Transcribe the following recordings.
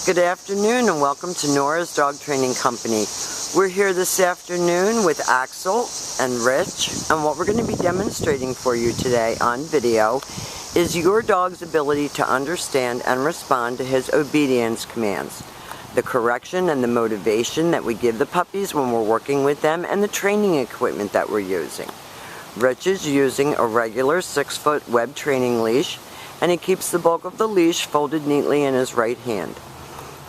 Good afternoon and welcome to Nora's Dog Training Company. We're here this afternoon with Axel and Rich, and what we're going to be demonstrating for you today on video is your dog's ability to understand and respond to his obedience commands, the correction and the motivation that we give the puppies when we're working with them, and the training equipment that we're using. Rich is using a regular 6-foot web training leash, and he keeps the bulk of the leash folded neatly in his right hand.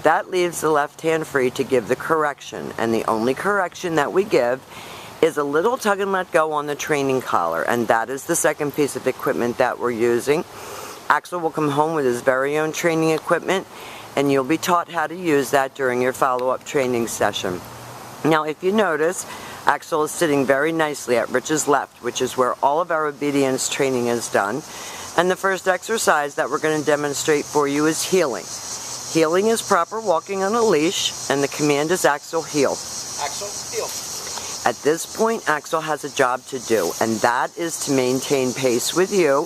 That leaves the left hand free to give the correction, and the only correction that we give is a little tug and let go on the training collar, and that is the second piece of equipment that we're using. Axel will come home with his very own training equipment, and you'll be taught how to use that during your follow-up training session. Now, if you notice, Axel is sitting very nicely at Rich's left, which is where all of our obedience training is done. And the first exercise that we're going to demonstrate for you is heeling. Heeling is proper walking on a leash, and the command is Axel, heel. Axel, heel. At this point, Axel has a job to do, and that is to maintain pace with you,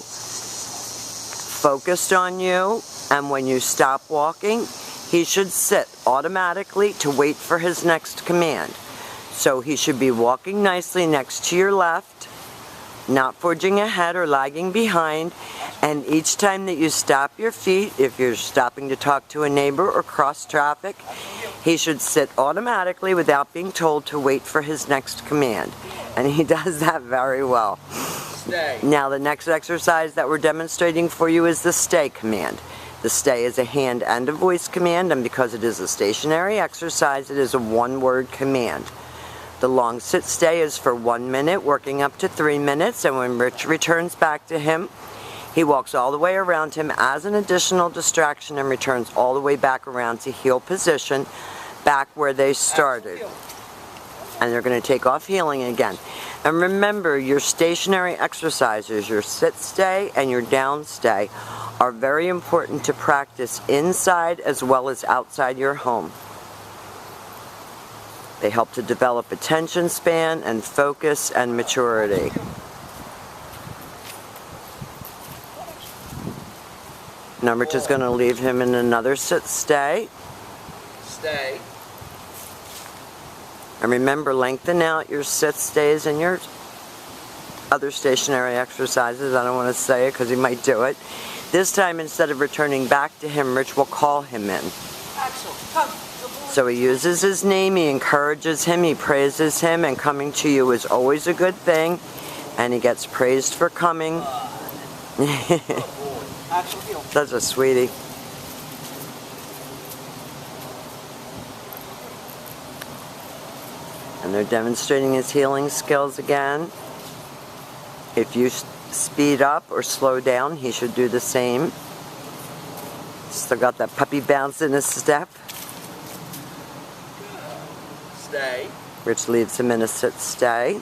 focused on you, and when you stop walking, he should sit automatically to wait for his next command. So he should be walking nicely next to your left, not forging ahead or lagging behind, and each time that you stop your feet, if you're stopping to talk to a neighbor or cross traffic, he should sit automatically without being told to wait for his next command. And he does that very well. Stay. Now the next exercise that we're demonstrating for you is the stay command. The stay is a hand and a voice command, and because it is a stationary exercise, it is a one-word command. The long sit stay is for 1 minute, working up to 3 minutes, and when Rich returns back to him, he walks all the way around him as an additional distraction and returns all the way back around to heel position, back where they started. And they're going to take off heeling again. And remember, your stationary exercises, your sit stay and your down stay, are very important to practice inside as well as outside your home. They help to develop attention span and focus and maturity. Now Rich is going to leave him in another sit stay. Stay. And remember, lengthen out your sit stays and your other stationary exercises. I don't want to say it because he might do it. This time, instead of returning back to him, Rich will call him in. Axel, come. So he uses his name, he encourages him, he praises him, and coming to you is always a good thing, and he gets praised for coming. Axel, heel. Such a sweetie. And they're demonstrating his heeling skills again. If you speed up or slow down, he should do the same. Still got that puppy bounce in his step. Stay. Rich leaves him in a sit stay.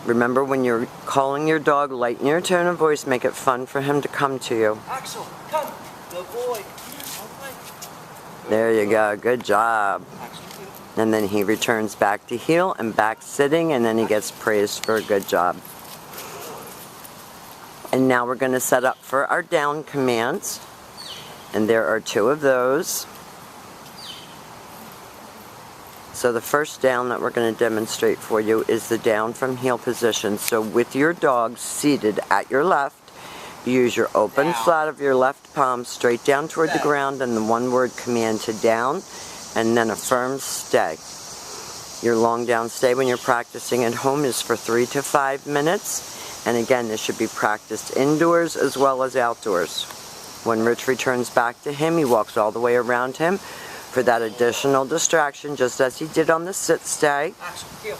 Remember, when you're calling your dog, lighten your tone of voice, make it fun for him to come to you. Axel, come. Good boy. There you go, good job. Axel, heel. And then he returns back to heel and back sitting, and then he gets praised for a good job. And now we're going to set up for our down commands. And there are 2 of those. So the first down that we're going to demonstrate for you is the down from heel position. So with your dog seated at your left, you use your open Down. flat of your left palm straight down toward the ground, and the one-word command to down, and then a firm stay. Your long down stay when you're practicing at home is for 3 to 5 minutes. And again, this should be practiced indoors as well as outdoors. When Rich returns back to him, he walks all the way around him for that additional distraction, just as he did on the sit stay. Axel, heel.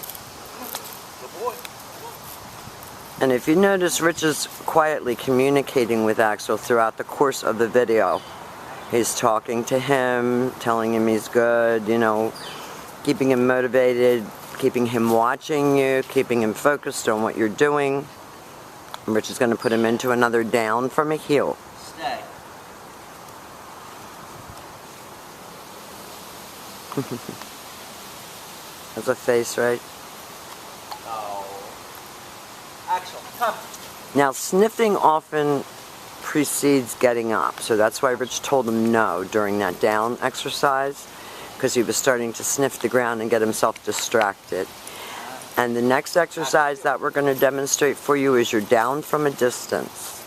Good boy. And if you notice, Rich is quietly communicating with Axel throughout the course of the video. He's talking to him, telling him he's good, you know, keeping him motivated, keeping him watching you, keeping him focused on what you're doing. And Rich is going to put him into another down from a heel. Stay. Has a face, right? Oh. Axel, come. Now, sniffing often precedes getting up. So that's why Rich told him no during that down exercise, because he was starting to sniff the ground and get himself distracted. And the next exercise that we're going to demonstrate for you is your down from a distance.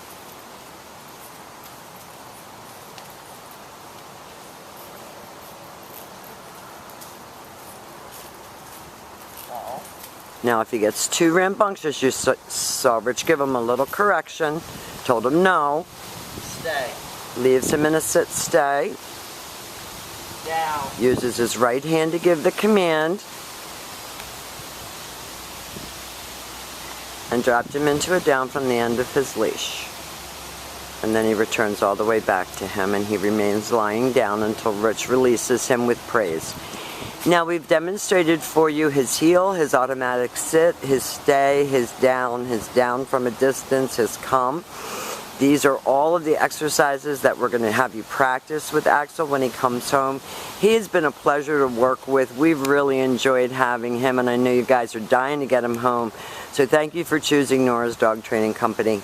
Now if he gets too rambunctious, you saw Rich give him a little correction, told him no. Stay. Leaves him in a sit stay. Down. Uses his right hand to give the command. And dropped him into a down from the end of his leash. And then he returns all the way back to him, and he remains lying down until Rich releases him with praise. Now we've demonstrated for you his heel, his automatic sit, his stay, his down from a distance, his come. These are all of the exercises that we're going to have you practice with Axel when he comes home. He has been a pleasure to work with. We've really enjoyed having him, and I know you guys are dying to get him home. So thank you for choosing Nora's Dog Training Company.